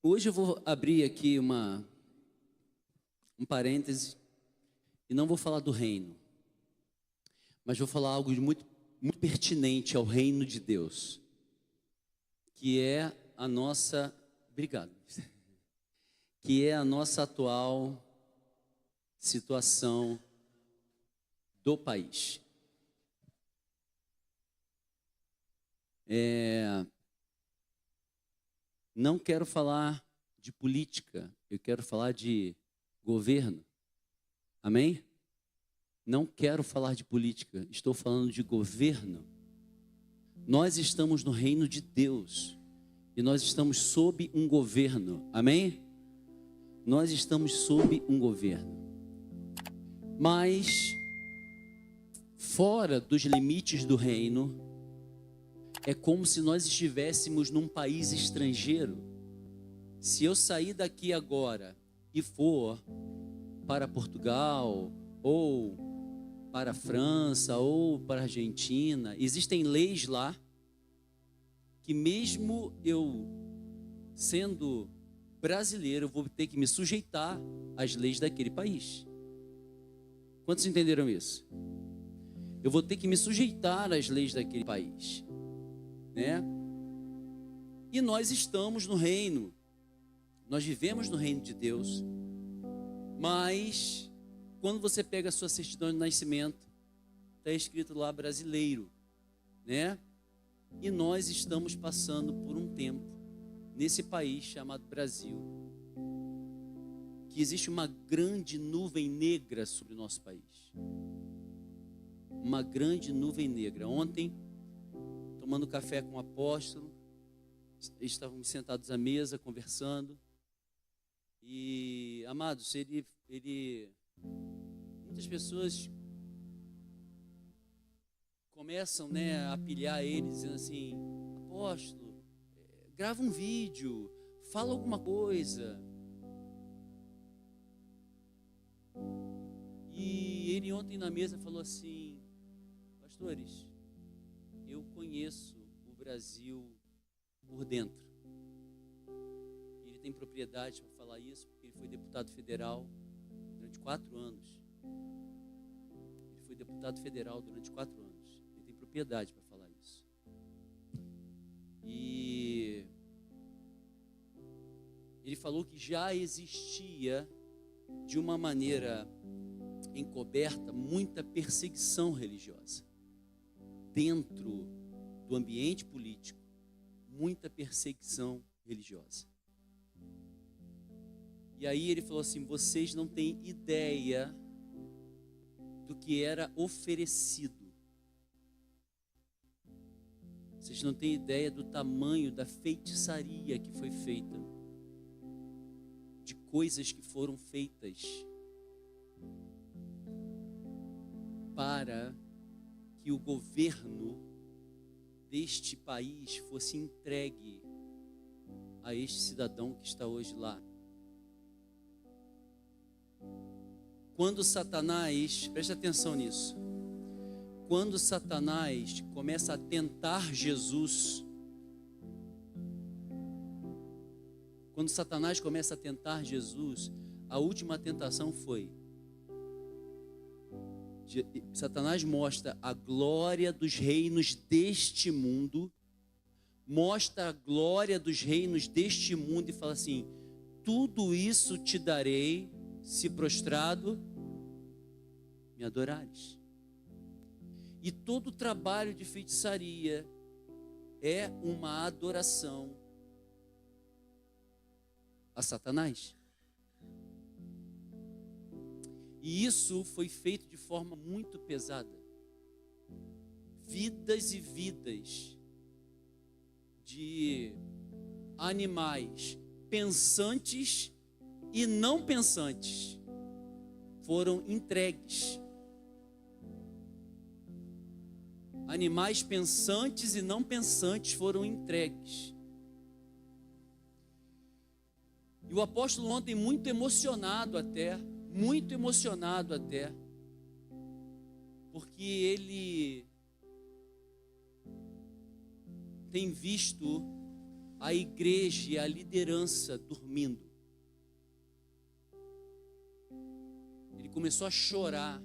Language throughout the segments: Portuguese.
Hoje eu vou abrir aqui um parêntese e não vou falar do reino, mas vou falar algo de muito pertinente ao reino de Deus, que é a nossa, que é a nossa atual situação do país. Não quero falar de política, eu quero falar de governo. Amém? Não quero falar de política, estou falando de governo. Nós estamos no reino de Deus e nós estamos sob um governo. Amém? Nós estamos sob um governo. Mas fora dos limites do reino, é como se nós estivéssemos num país estrangeiro. Se eu sair daqui agora e for para Portugal, ou para a França, ou para a Argentina, existem leis lá, que mesmo eu sendo brasileiro, eu vou ter que me sujeitar às leis daquele país. Quantos entenderam isso? Eu vou ter que me sujeitar às leis daquele país, né? E nós estamos no reino, nós vivemos no reino de Deus, mas quando você pega a sua certidão de nascimento, está escrito lá brasileiro, né? E nós estamos passando por um tempo nesse país chamado Brasil, que existe uma grande nuvem negra sobre o nosso país. Uma grande nuvem negra. Ontem, tomando café com o apóstolo, estávamos sentados à mesa, conversando. E, amados, muitas pessoas começam, a pilhar ele, dizendo assim: apóstolo, grava um vídeo, fala alguma coisa. E ele ontem na mesa falou assim: pastores, eu conheço o Brasil por dentro. Ele tem propriedade para falar isso, porque ele foi deputado federal durante 4 anos. Ele foi deputado federal durante 4 anos. Ele tem propriedade para falar isso. E ele falou que já existia, de uma maneira encoberta, muita perseguição religiosa dentro do ambiente político, muita perseguição religiosa. E aí ele falou assim: vocês não têm ideia do que era oferecido. Vocês não têm ideia do tamanho da feitiçaria que foi feita, de coisas que foram feitas para que o governo deste país fosse entregue a este cidadão que está hoje lá. Quando Satanás, preste atenção nisso, quando Satanás começa a tentar Jesus, a última tentação foi: Satanás mostra a glória dos reinos deste mundo, e fala assim: tudo isso te darei se prostrado me adorares. E todo trabalho de feitiçaria é uma adoração a Satanás. E isso foi feito de forma muito pesada. Vidas e vidas de animais pensantes e não pensantes foram entregues. Animais pensantes e não pensantes foram entregues. E o apóstolo ontem, muito emocionado até, porque ele tem visto a igreja e a liderança dormindo. Ele começou a chorar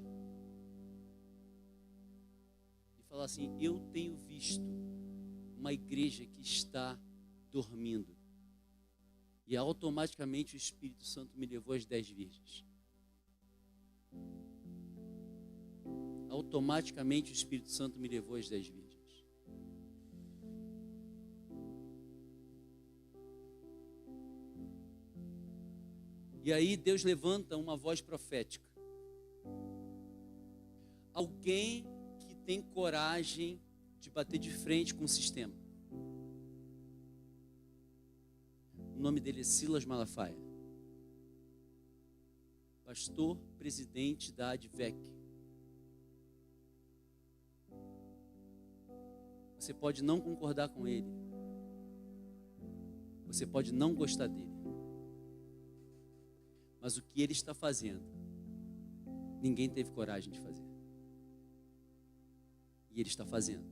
e falar assim: eu tenho visto uma igreja que está dormindo. E automaticamente o Espírito Santo me levou às 10 virgens. Automaticamente o Espírito Santo me levou às 10 virgens. E aí Deus levanta uma voz profética. Alguém que tem coragem de bater de frente com o sistema. O nome dele é Silas Malafaia. Pastor presidente da ADVEC. Você pode não concordar com ele. Você pode não gostar dele. Mas o que ele está fazendo, ninguém teve coragem de fazer. E ele está fazendo.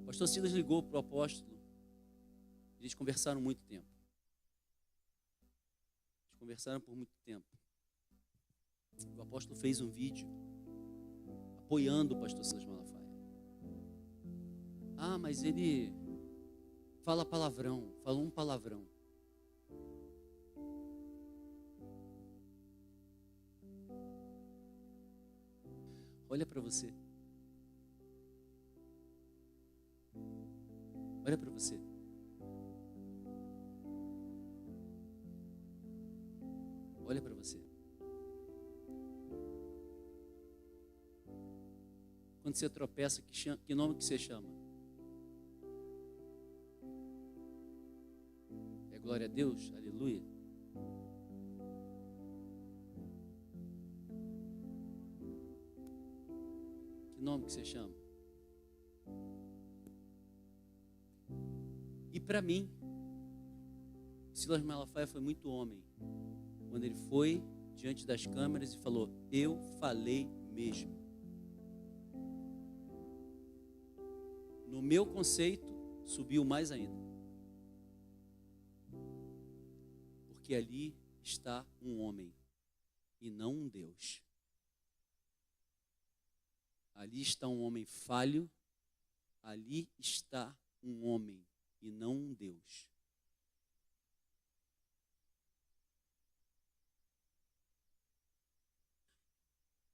O pastor Silas ligou para o apóstolo. Eles conversaram muito tempo. Eles conversaram por muito tempo. O apóstolo fez um vídeo apoiando o pastor Silas Malafaia. Ah, mas ele fala palavrão, falou um palavrão. Olha para você. Olha para você. Olha para você. Quando você tropeça, que nome que você chama? É glória a Deus? Aleluia. Que nome que você chama? E para mim, Silas Malafaia foi muito homem. Quando ele foi diante das câmeras e falou: eu falei mesmo. No meu conceito, subiu mais ainda. Porque ali está um homem e não um Deus. Ali está um homem falho, ali está um homem e não um Deus.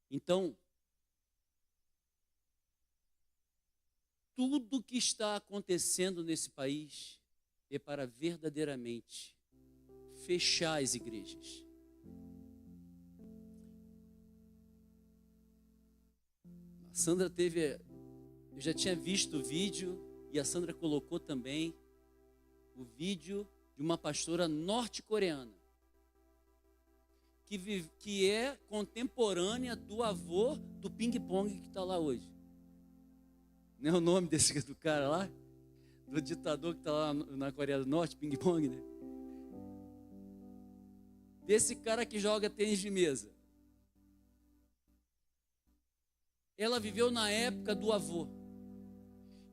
Então, tudo que está acontecendo nesse país é para verdadeiramente fechar as igrejas. A Sandra eu já tinha visto o vídeo e a Sandra colocou também o vídeo de uma pastora norte-coreana que é contemporânea do avô do ping-pong que está lá hoje. Não é o nome do cara lá? Do ditador que está lá na Coreia do Norte, ping-pong, né? Desse cara que joga tênis de mesa. Ela viveu na época do avô.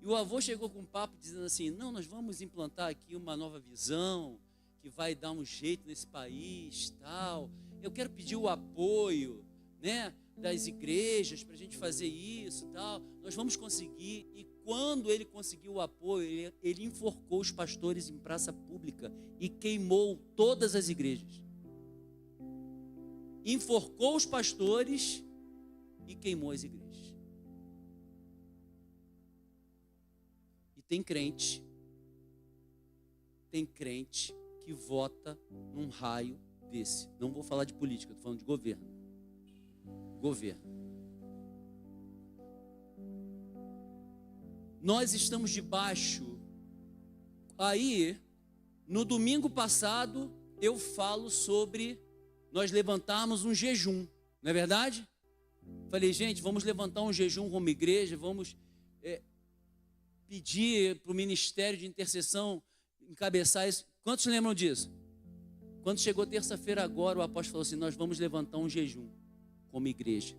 E o avô chegou com um papo dizendo assim: não, nós vamos implantar aqui uma nova visão, que vai dar um jeito nesse país, tal. Eu quero pedir o apoio, né, das igrejas para a gente fazer isso, tal. Nós vamos conseguir. E quando ele conseguiu o apoio, ele enforcou os pastores em praça pública e queimou todas as igrejas. Enforcou os pastores e queimou as igrejas. E tem crente que vota num raio desse. Não vou falar de política, estou falando de governo. Nós estamos debaixo. Aí, no domingo passado, eu falo sobre nós levantarmos um jejum, não é verdade? Falei, gente, vamos levantar um jejum como igreja, vamos pedir para o ministério de intercessão encabeçar isso. Quantos lembram disso? Quando chegou terça-feira agora, o apóstolo falou assim: nós vamos levantar um jejum como igreja.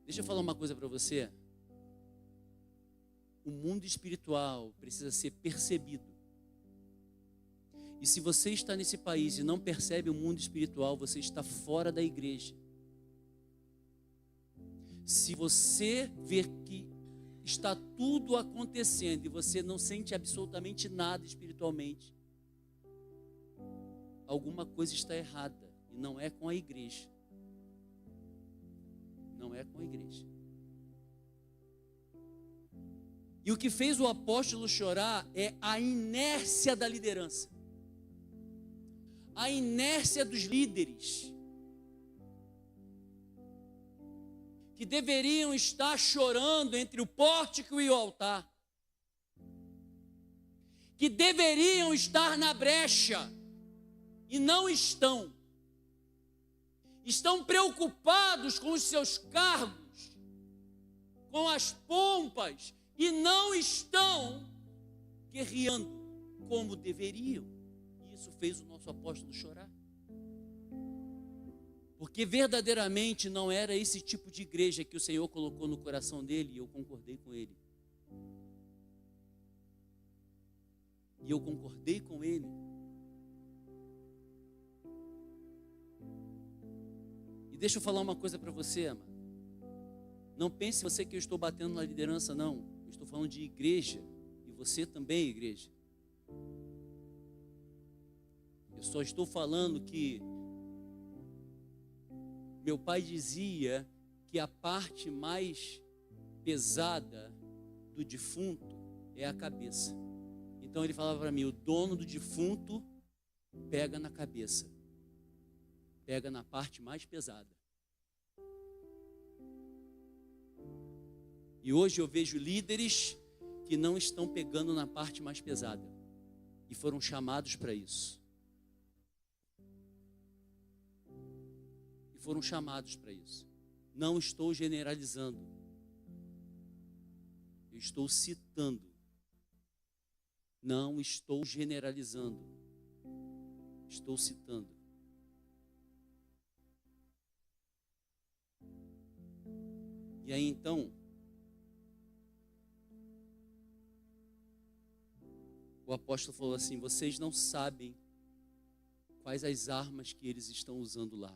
Deixa eu falar uma coisa para você. O mundo espiritual precisa ser percebido. E se você está nesse país e não percebe o mundo espiritual, você está fora da igreja. Se você ver que está tudo acontecendo e você não sente absolutamente nada espiritualmente, alguma coisa está errada. E não é com a igreja. Não é com a igreja. E o que fez o apóstolo chorar é a inércia da liderança. A inércia dos líderes. Que deveriam estar chorando entre o pórtico e o altar. Que deveriam estar na brecha. E não estão. Estão preocupados com os seus cargos, com as pompas, e não estão guerreando como deveriam. E isso fez o nosso apóstolo chorar. Porque verdadeiramente não era esse tipo de igreja que o Senhor colocou no coração dele, e eu concordei com ele. E eu concordei com ele. E deixa eu falar uma coisa para você, amado. Não pense você que eu estou batendo na liderança, não. Eu estou falando de igreja. E você também é igreja. Eu só estou falando que meu pai dizia que a parte mais pesada do defunto é a cabeça. Então ele falava para mim, o dono do defunto pega na cabeça. Pega na parte mais pesada. E hoje eu vejo líderes que não estão pegando na parte mais pesada. E foram chamados para isso. E foram chamados para isso. Não estou generalizando. Eu estou citando. Não estou generalizando. Estou citando. E aí então, o apóstolo falou assim, vocês não sabem quais as armas que eles estão usando lá.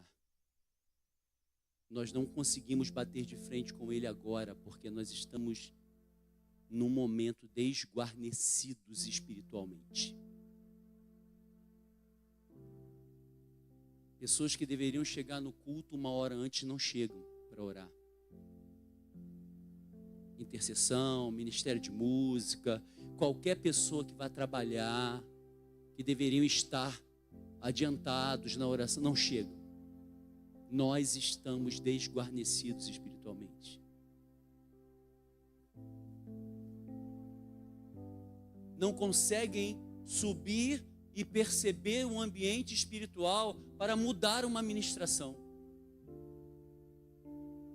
Nós não conseguimos bater de frente com ele agora, porque nós estamos num momento desguarnecidos espiritualmente. Pessoas que deveriam chegar no culto uma hora antes não chegam para orar. Intercessão, ministério de música, qualquer pessoa que vai trabalhar, que deveriam estar adiantados na oração, não chegam. Nós estamos desguarnecidos espiritualmente. Não conseguem subir e perceber um ambiente espiritual para mudar uma ministração.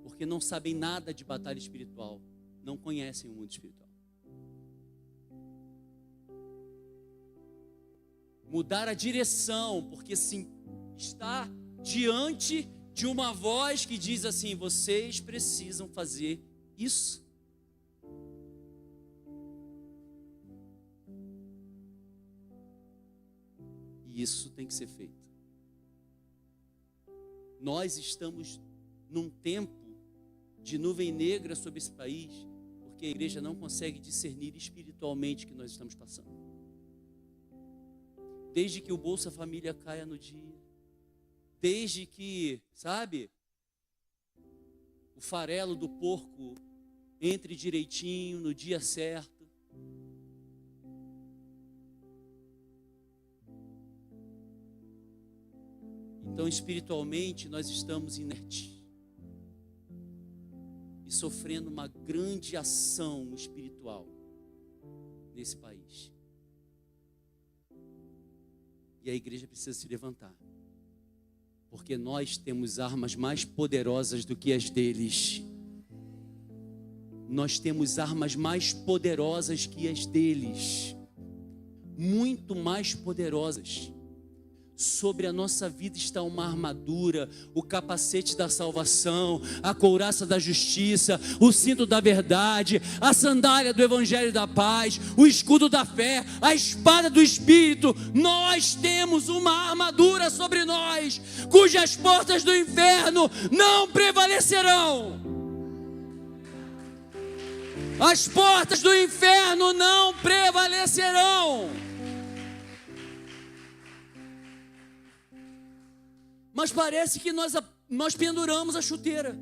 Porque não sabem nada de batalha espiritual. Não conhecem o mundo espiritual. Mudar a direção, porque sim, está diante de uma voz que diz assim, vocês precisam fazer isso. E isso tem que ser feito. Nós estamos num tempo de nuvem negra sobre esse país, porque a igreja não consegue discernir espiritualmente o que nós estamos passando. Desde que o Bolsa Família caia no dia, desde que, sabe, o farelo do porco entre direitinho no dia certo. Então, espiritualmente, nós estamos inertes. E sofrendo uma grande ação espiritual nesse país. E a igreja precisa se levantar. Porque nós temos armas mais poderosas do que as deles. Nós temos armas mais poderosas que as deles. Muito mais poderosas. sobre a nossa vida está uma armadura, o capacete da salvação, a couraça da justiça, o cinto da verdade, a sandália do evangelho da paz, o escudo da fé, a espada do Espírito. Nós temos uma armadura sobre nós, cujas portas do inferno não prevalecerão. As portas do inferno não prevalecerão. Mas parece que nós penduramos a chuteira,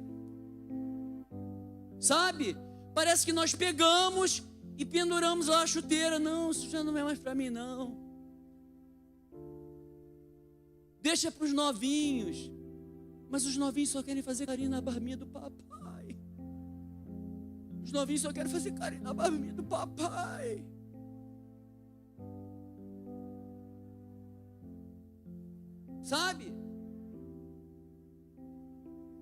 sabe? Parece que nós pegamos e penduramos lá a chuteira. Não, isso já não é mais para mim, não. Deixa para os novinhos. Mas os novinhos só querem fazer carinho na barbinha do papai. Os novinhos só querem fazer carinho na barbinha do papai. Sabe?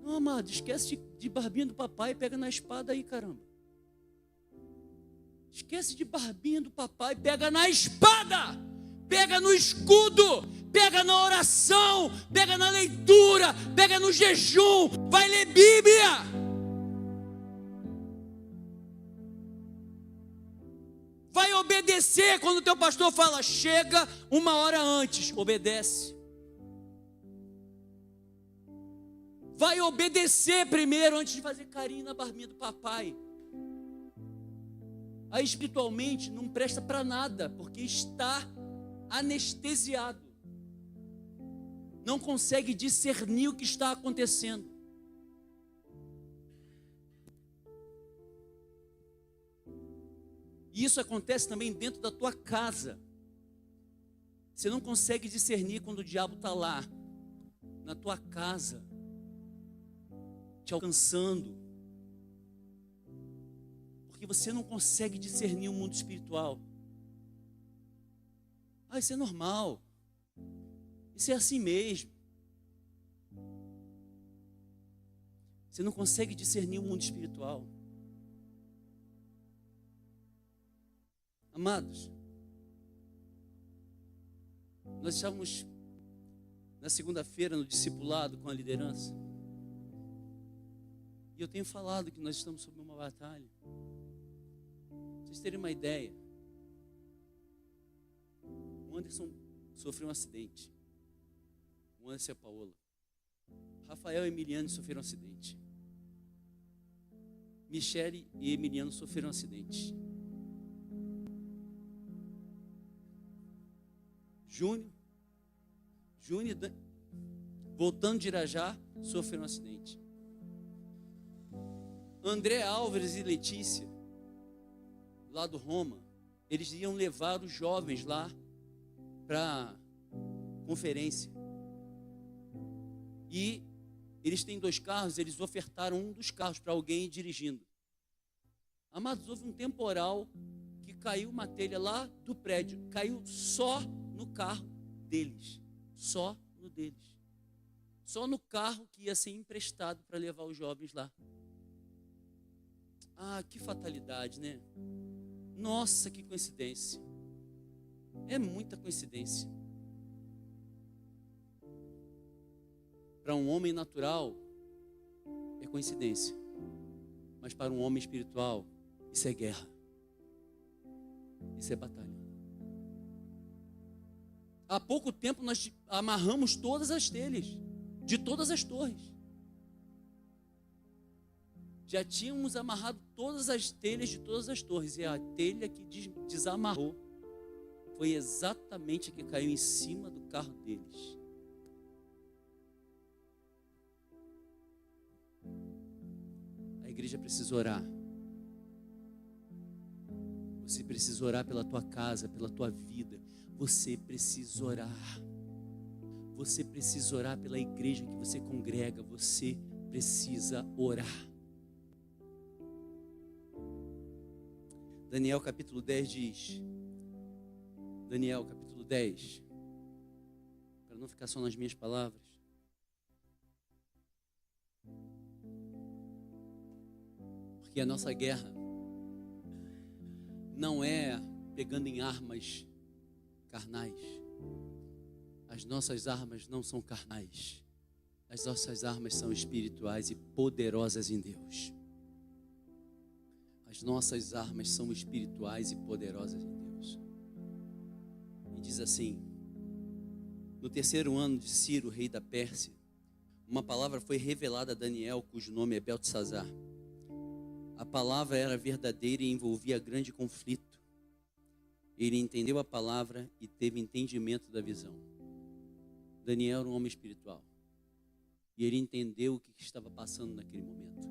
Não, amado, esquece de barbinha do papai e pega na espada aí, caramba. Esquece de barbinha do papai, pega na espada, pega no escudo, pega na oração, pega na leitura, pega no jejum, vai ler Bíblia. Vai obedecer quando o teu pastor fala, chega 1 hora antes, obedece. Vai obedecer primeiro antes de fazer carinho na barbinha do papai. Aí espiritualmente não presta para nada, porque está anestesiado. Não consegue discernir o que está acontecendo. E isso acontece também dentro da tua casa. Você não consegue discernir quando o diabo está lá, na tua casa, te alcançando, porque você não consegue discernir o mundo espiritual. Isso é normal, isso é assim mesmo. Você não consegue discernir o mundo espiritual. Amados, nós estávamos na segunda-feira no discipulado com a liderança. E eu tenho falado que nós estamos sob uma batalha. Pra vocês terem uma ideia, o Anderson sofreu um acidente. O Anderson e a Paola. Rafael e Emiliano sofreram um acidente. Michele e Emiliano sofreram um acidente. Júnior, voltando de Irajá, sofreu um acidente. André Álvares e Letícia, lá do Roma, eles iam levar os jovens lá para conferência. E eles têm 2 carros, eles ofertaram um dos carros para alguém dirigindo. Amados, houve um temporal que caiu uma telha lá do prédio, caiu só no carro deles, só no deles. Só no carro que ia ser emprestado para levar os jovens lá. Que fatalidade, né? Nossa, que coincidência. É muita coincidência. Para um homem natural, é coincidência. Mas para um homem espiritual, isso é guerra. Isso é batalha. Há pouco tempo nós amarramos todas as telhas de todas as torres. Já tínhamos amarrado todas as telhas de todas as torres. E a telha que desamarrou foi exatamente a que caiu em cima do carro deles. A igreja precisa orar. Você precisa orar pela tua casa, pela tua vida. Você precisa orar. Você precisa orar pela igreja que você congrega. Você precisa orar. Daniel capítulo 10 diz, Daniel capítulo 10, para não ficar só nas minhas palavras, porque a nossa guerra não é pegando em armas carnais, As nossas armas não são carnais. As nossas armas são espirituais e poderosas em Deus. As nossas armas são espirituais e poderosas em Deus. E diz assim: no 3º ano de Ciro, rei da Pérsia, uma palavra foi revelada a Daniel, cujo nome é Beltesazar. A palavra era verdadeira e envolvia grande conflito. Ele entendeu a palavra e teve entendimento da visão. Daniel era um homem espiritual. E ele entendeu o que estava passando naquele momento.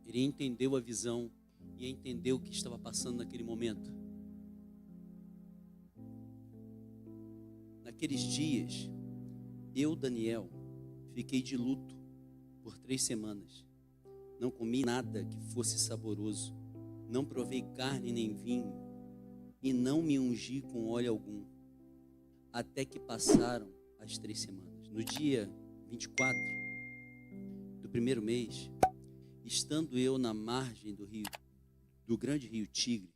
Ele entendeu a visão e entendeu o que estava passando naquele momento. Naqueles dias, eu, Daniel, fiquei de luto por 3 semanas. Não comi nada que fosse saboroso. Não provei carne nem vinho. E não me ungi com óleo algum. Até que passaram as 3 semanas. No dia 24 do 1º mês, estando eu na margem do grande rio Tigre,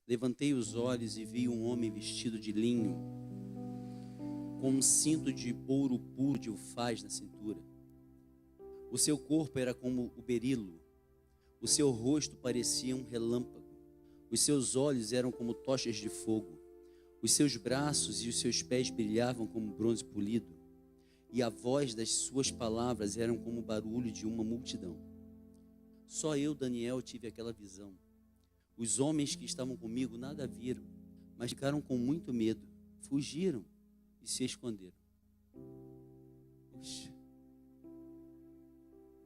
levantei os olhos e vi um homem vestido de linho, com um cinto de ouro puro de ufaz na cintura. O seu corpo era como o berilo, o seu rosto parecia um relâmpago, os seus olhos eram como tochas de fogo, os seus braços e os seus pés brilhavam como bronze polido, e a voz das suas palavras eram como o barulho de uma multidão. Só eu, Daniel, tive aquela visão. Os homens que estavam comigo nada viram, mas ficaram com muito medo, fugiram e se esconderam. Puxa.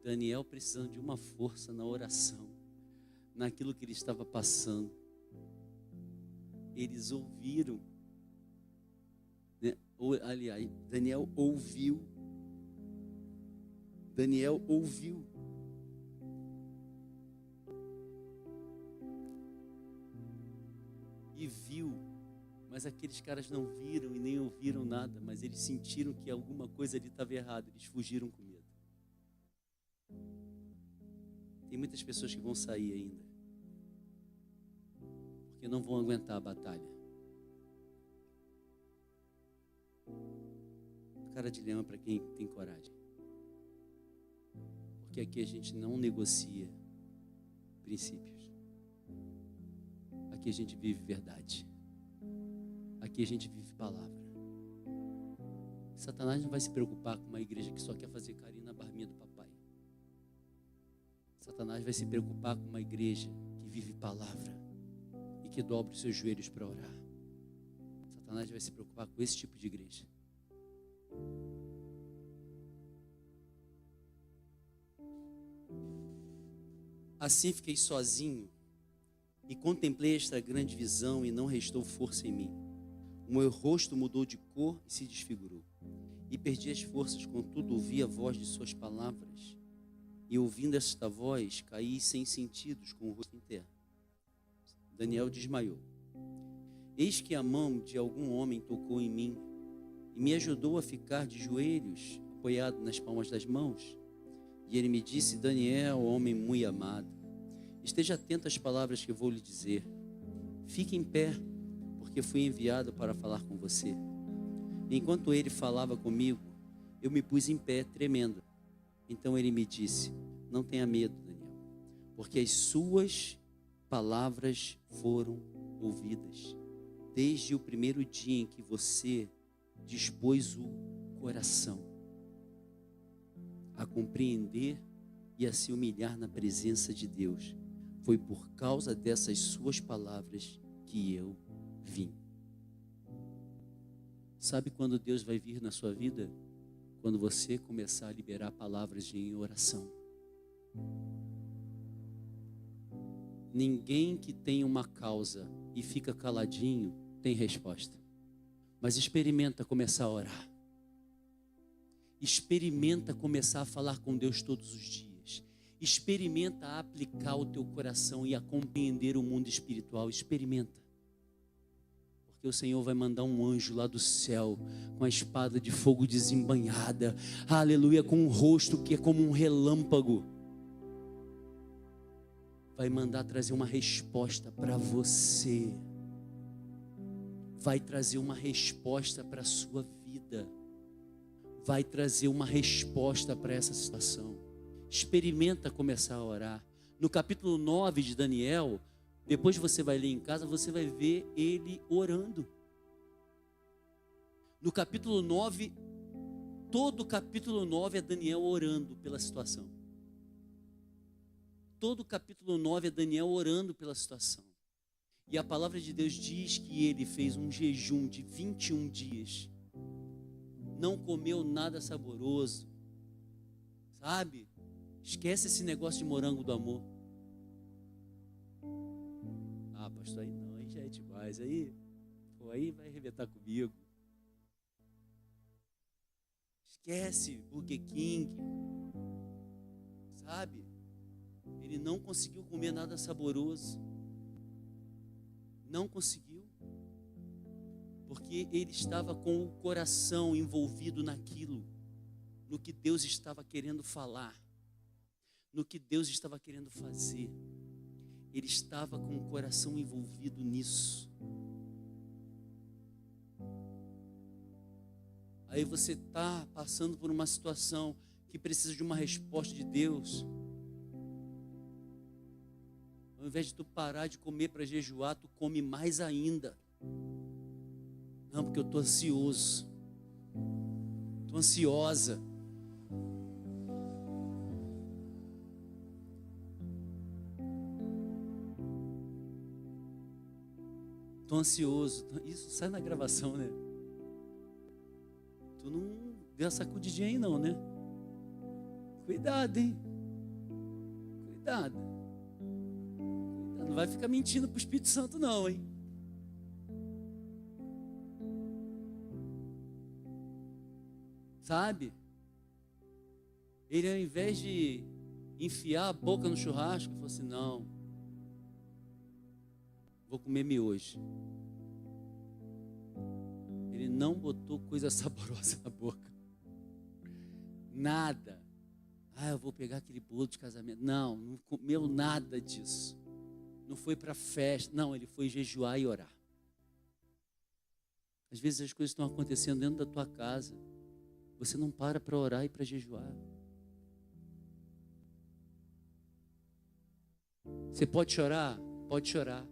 Daniel precisando de uma força na oração, naquilo que ele estava passando. Eles ouviram, né? Aliás, Daniel ouviu. E viu, mas aqueles caras não viram e nem ouviram nada, mas eles sentiram que alguma coisa ali estava errada, eles fugiram com medo. Tem muitas pessoas que vão sair ainda, porque não vão aguentar a batalha. Cara de leão é para quem tem coragem, porque aqui a gente não negocia princípios, aqui a gente vive verdade, aqui a gente vive palavra. Satanás não vai se preocupar com uma igreja que só quer fazer carinho na barbinha do papai. Satanás vai se preocupar com uma igreja que vive palavra e que dobra os seus joelhos para orar. Satanás vai se preocupar com esse tipo de igreja. Assim fiquei sozinho e contemplei esta grande visão e não restou força em mim. O meu rosto mudou de cor e se desfigurou. E perdi as forças, contudo ouvi a voz de suas palavras. E ouvindo esta voz, caí sem sentidos, com o rosto em terra. Daniel desmaiou. Eis que a mão de algum homem tocou em mim e me ajudou a ficar de joelhos, apoiado nas palmas das mãos. E ele me disse: Daniel, homem muito amado, esteja atento às palavras que vou lhe dizer. Fique em pé, porque fui enviado para falar com você. Enquanto ele falava comigo, eu me pus em pé, tremendo. Então ele me disse: não tenha medo, Daniel, porque as suas palavras foram ouvidas desde o primeiro dia em que você dispôs o coração a compreender e a se humilhar na presença de Deus. Foi por causa dessas suas palavras que eu vim. Sabe quando Deus vai vir na sua vida? Quando você começar a liberar palavras em oração. Ninguém que tem uma causa e fica caladinho tem resposta. Mas experimenta começar a orar. Experimenta começar a falar com Deus todos os dias. Experimenta aplicar o teu coração e a compreender o mundo espiritual. Experimenta. Porque o Senhor vai mandar um anjo lá do céu com a espada de fogo desembainhada. Aleluia, com um rosto que é como um relâmpago. Vai mandar trazer uma resposta para você. vai trazer uma resposta para a sua vida. Vai trazer uma resposta para essa situação. Experimenta começar a orar. No capítulo 9 de Daniel, depois você vai ler em casa, você vai ver ele orando. No capítulo 9, todo o capítulo 9 é Daniel orando pela situação. Todo o capítulo 9 é Daniel orando pela situação. E a palavra de Deus diz que ele fez um jejum de 21 dias. Não comeu nada saboroso. Sabe? Esquece esse negócio de morango do amor. Ah, pastor, aí não, aí já é demais. Aí vai arrebentar comigo. Esquece Burger King. Sabe? Ele não conseguiu comer nada saboroso. Não conseguiu. Porque ele estava com o coração envolvido naquilo, no que Deus estava querendo falar, no que Deus estava querendo fazer. Ele estava com o coração envolvido nisso. Aí você está passando por uma situação que precisa de uma resposta de Deus. Ao invés de tu parar de comer para jejuar, tu come mais ainda. Não, porque eu estou ansioso. Estou ansiosa. Estou ansioso. Isso sai na gravação, né? Tu não deu uma sacudidinha aí não, né? Cuidado, hein? Cuidado. Não vai ficar mentindo para o Espírito Santo não, hein? Sabe? Ele, ao invés de enfiar a boca no churrasco, falou assim: não, vou comer miojo. Ele não botou coisa saborosa na boca. Nada. Ah, eu vou pegar aquele bolo de casamento. Não comeu nada disso. Não foi para festa. Não, ele foi jejuar e orar. Às vezes as coisas estão acontecendo dentro da tua casa. Você não para orar e para jejuar. Você pode chorar? Pode chorar.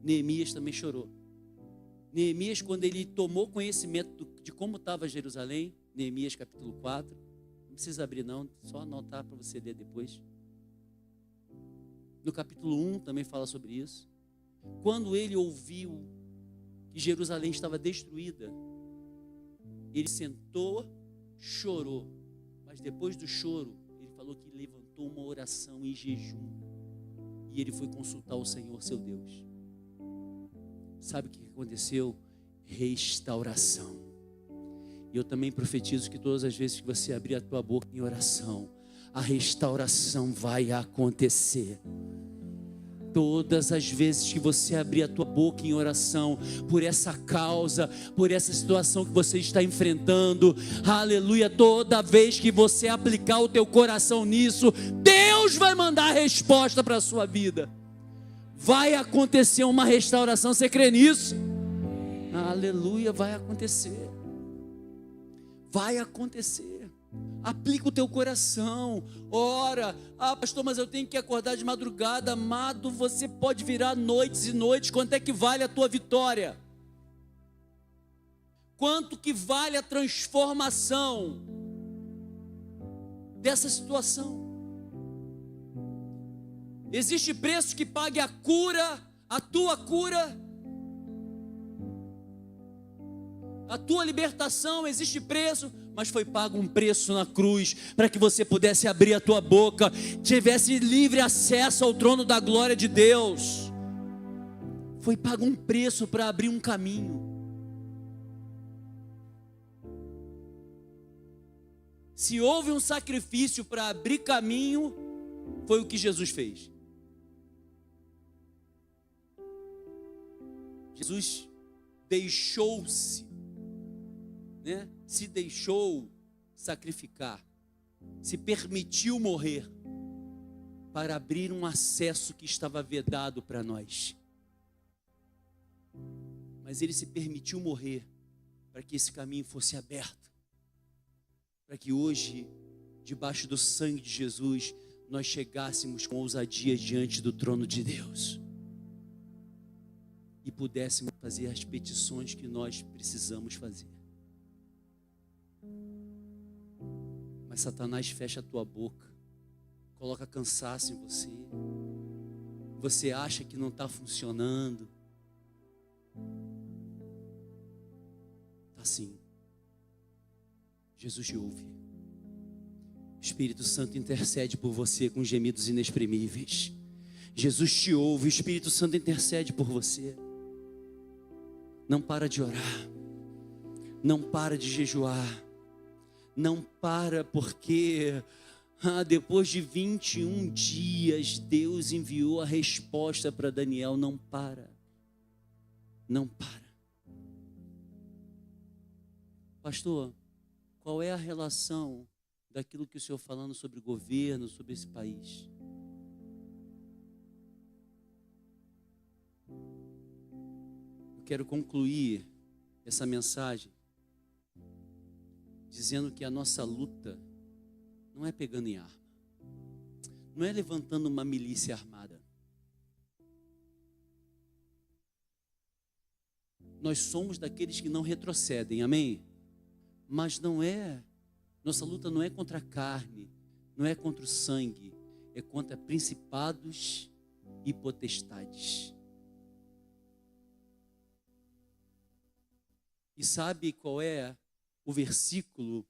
Neemias também chorou. Neemias, quando ele tomou conhecimento de como estava Jerusalém, Neemias capítulo 4, não precisa abrir não, só anotar para você ler depois. No capítulo 1 também fala sobre isso. Quando ele ouviu que Jerusalém estava destruída, ele sentou, chorou, mas depois do choro, ele falou que levantou uma oração em jejum, e ele foi consultar o Senhor, seu Deus. Sabe o que aconteceu? Restauração. E eu também profetizo que todas as vezes que você abrir a tua boca em oração, a restauração vai acontecer. Todas as vezes que você abrir a tua boca em oração, por essa causa, por essa situação que você está enfrentando, aleluia, toda vez que você aplicar o teu coração nisso, Deus vai mandar a resposta para a sua vida. Vai acontecer uma restauração, você crê nisso? Aleluia, vai acontecer. Vai acontecer. Aplica o teu coração, ora. Ah, pastor, mas eu tenho que acordar de madrugada. Amado, você pode virar noites e noites. Quanto é que vale a tua vitória? Quanto que vale a transformação dessa situação? Existe preço que pague a cura, a tua cura, a tua libertação. Existe preço, mas foi pago um preço na cruz, para que você pudesse abrir a tua boca, tivesse livre acesso ao trono da glória de Deus. Foi pago um preço para abrir um caminho. Se houve um sacrifício para abrir caminho, foi o que Jesus fez. Jesus deixou-se, né? Se deixou sacrificar, se permitiu morrer para abrir um acesso que estava vedado para nós. mas ele se permitiu morrer para que esse caminho fosse aberto, para que hoje, debaixo do sangue de Jesus, nós chegássemos com ousadia diante do trono de Deus e pudéssemos fazer as petições que nós precisamos fazer. Mas Satanás fecha a tua boca, coloca cansaço em você, você acha que não está funcionando. Está sim. Jesus te ouve. O Espírito Santo intercede por você com gemidos inexprimíveis. Jesus te ouve, o Espírito Santo intercede por você. Não para de orar, não para de jejuar, não para porque depois de 21 dias Deus enviou a resposta para Daniel. Não para, não para. Pastor, qual é a relação daquilo que o senhor falando sobre o governo, sobre esse país? Eu quero concluir essa mensagem dizendo que a nossa luta não é pegando em arma, não é levantando uma milícia armada. Nós somos daqueles que não retrocedem, amém? Mas nossa luta não é contra a carne, não é contra o sangue, é contra principados e potestades. E sabe qual é o versículo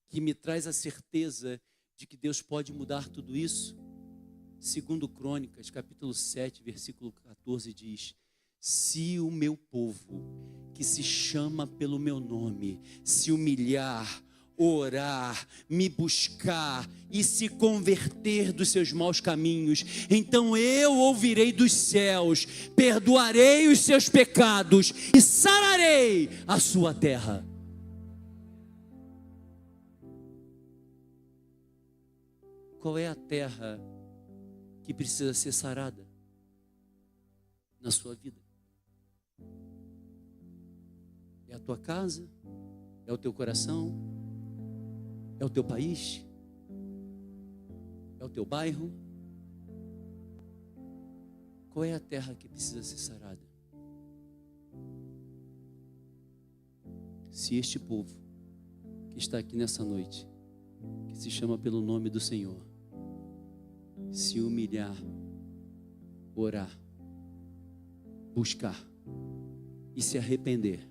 que me traz a certeza de que Deus pode mudar tudo isso? Segundo Crônicas, capítulo 7, versículo 14 diz: se o meu povo, que se chama pelo meu nome, se humilhar, orar, me buscar e se converter dos seus maus caminhos, então eu ouvirei dos céus, perdoarei os seus pecados e sararei a sua terra. Qual é a terra que precisa ser sarada na sua vida? É a tua casa? É o teu coração? É o teu país? É o teu bairro? Qual é a terra que precisa ser sarada? Se este povo que está aqui nessa noite, que se chama pelo nome do Senhor, se humilhar, orar, buscar e se arrepender,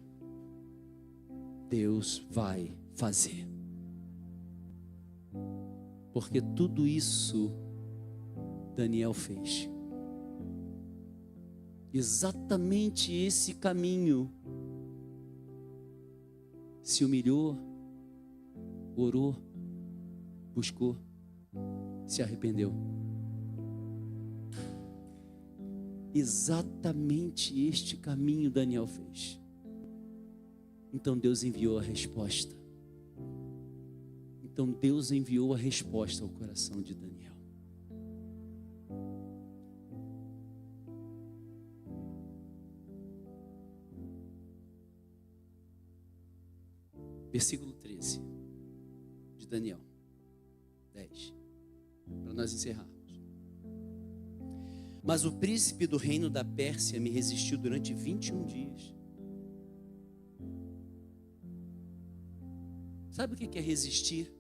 Deus vai fazer. Porque tudo isso Daniel fez. Exatamente esse caminho. Se humilhou, orou, buscou, se arrependeu. Exatamente este caminho Daniel fez. Então Deus enviou a resposta. Então Deus enviou a resposta ao coração de Daniel. Versículo 13 de Daniel 10, para nós encerrarmos. Mas o príncipe do reino da Pérsia me resistiu durante 21 dias. Sabe o que é resistir?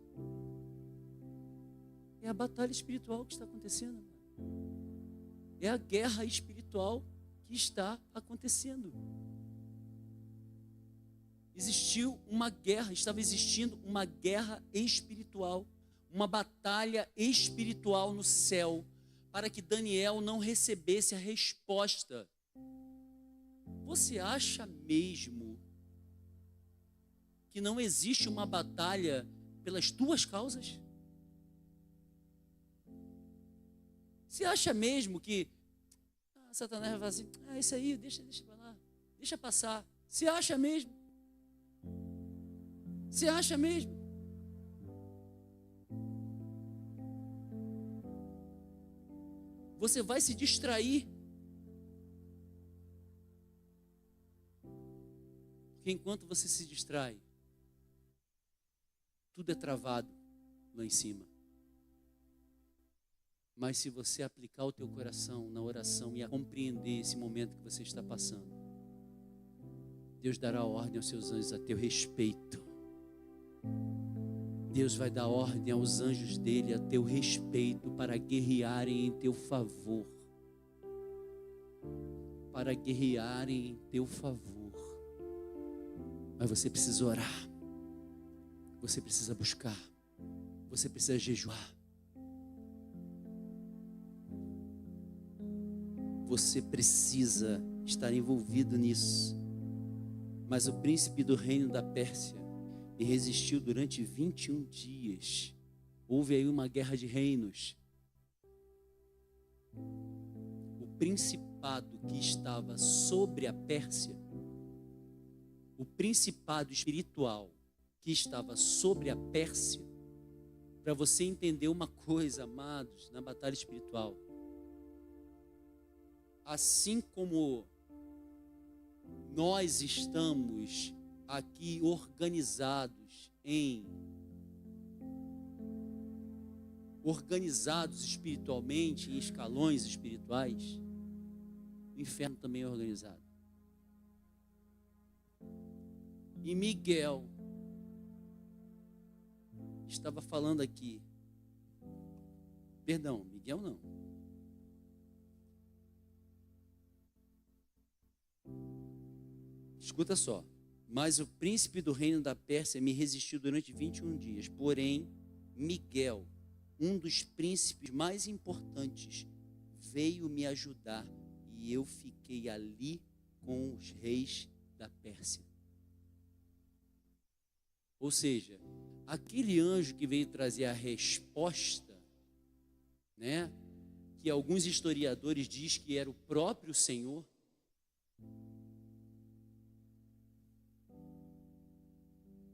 É a batalha espiritual que está acontecendo. É a guerra espiritual que está acontecendo. Estava existindo uma guerra espiritual, uma batalha espiritual no céu, para que Daniel não recebesse a resposta. Você acha mesmo que não existe uma batalha pelas tuas causas? Você acha mesmo que Satanás vai falar assim, isso aí, deixa pra lá, deixa passar. Você acha mesmo? Você acha mesmo? Você vai se distrair. Porque enquanto você se distrai, tudo é travado lá em cima. Mas se você aplicar o teu coração na oração e a compreender esse momento que você está passando, Deus dará ordem aos seus anjos a teu respeito. Deus vai dar ordem aos anjos dele a teu respeito para guerrearem em teu favor. Para guerrearem em teu favor. Mas você precisa orar. Você precisa buscar. Você precisa jejuar. Você precisa estar envolvido nisso. Mas o príncipe do reino da Pérsia me resistiu durante 21 dias. Houve aí uma guerra de reinos. O principado que estava sobre a Pérsia, o principado espiritual que estava sobre a Pérsia, para você entender uma coisa, amados, na batalha espiritual, assim como nós estamos aqui organizados espiritualmente em escalões espirituais, o inferno também é organizado. E Miguel estava falando aqui, perdão, Miguel não, escuta só. Mas o príncipe do reino da Pérsia me resistiu durante 21 dias. Porém, Miguel, um dos príncipes mais importantes, veio me ajudar e eu fiquei ali com os reis da Pérsia. Ou seja, aquele anjo que veio trazer a resposta, né, que alguns historiadores dizem que era o próprio Senhor,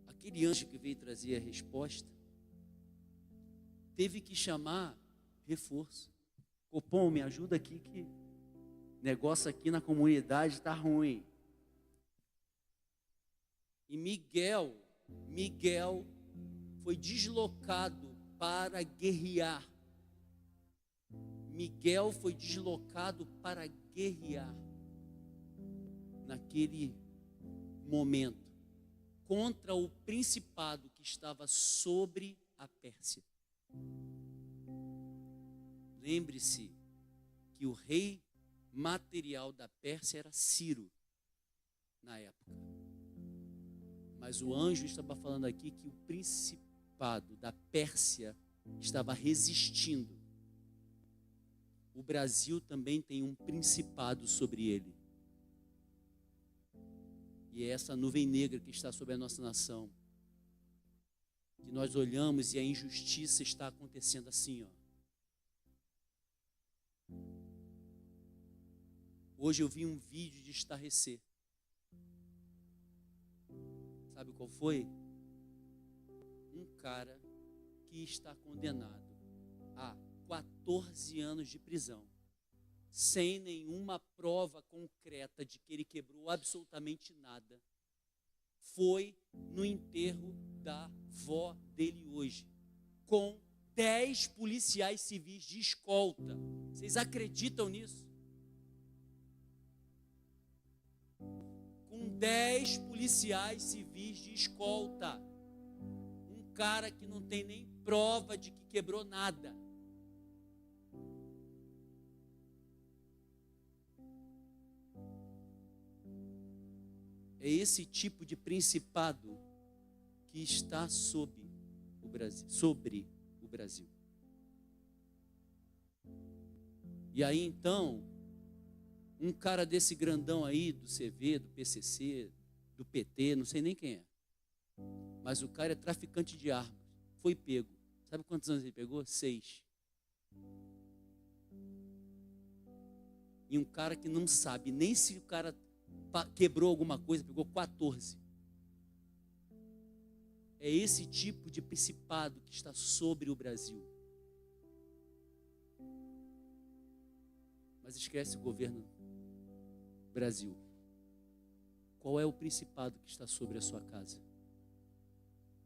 aquele anjo que veio trazer a resposta, teve que chamar reforço. Copom, me ajuda aqui que negócio aqui na comunidade está ruim. E Miguel foi deslocado para guerrear. Miguel foi deslocado para guerrear naquele momento contra o principado que estava sobre a Pérsia. Lembre-se que o rei material da Pérsia era Ciro na época. Mas o anjo estava falando aqui que o principado da Pérsia estava resistindo. O Brasil também tem um principado sobre ele. E é essa nuvem negra que está sobre a nossa nação. Que nós olhamos e a injustiça está acontecendo assim, ó. Hoje eu vi um vídeo de estarrecer. Sabe qual foi? Um cara que está condenado a 14 anos de prisão, sem nenhuma prova concreta de que ele quebrou absolutamente nada, foi no enterro da avó dele hoje, com 10 policiais civis de escolta. Vocês acreditam nisso? Com 10 policiais civis de escolta. Um cara que não tem nem prova de que quebrou nada. É esse tipo de principado que está sobre o Brasil. E aí então, um cara desse grandão aí, do CV, do PCC, do PT, não sei nem quem é, mas o cara é traficante de armas, foi pego. Sabe quantos anos ele pegou? 6. E um cara que não sabe nem se o cara quebrou alguma coisa, pegou 14. É esse tipo de principado que está sobre o Brasil. Mas esquece o governo Brasil. Qual é o principado que está sobre a sua casa?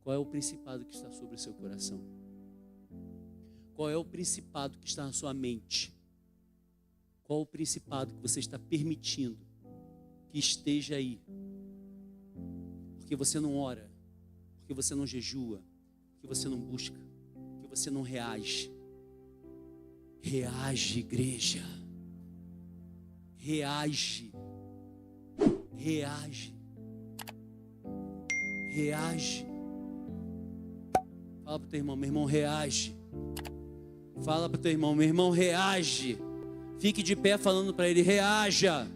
Qual é o principado que está sobre o seu coração? Qual é o principado que está na sua mente? Qual o principado que você está permitindo que esteja aí? Porque você não ora, porque você não jejua, porque você não busca, porque você não reage. Reage, igreja. Reage. Reage. Reage. Fala para o teu irmão, meu irmão, reage. Fala para o teu irmão, meu irmão, reage. Fique de pé falando para ele, reaja.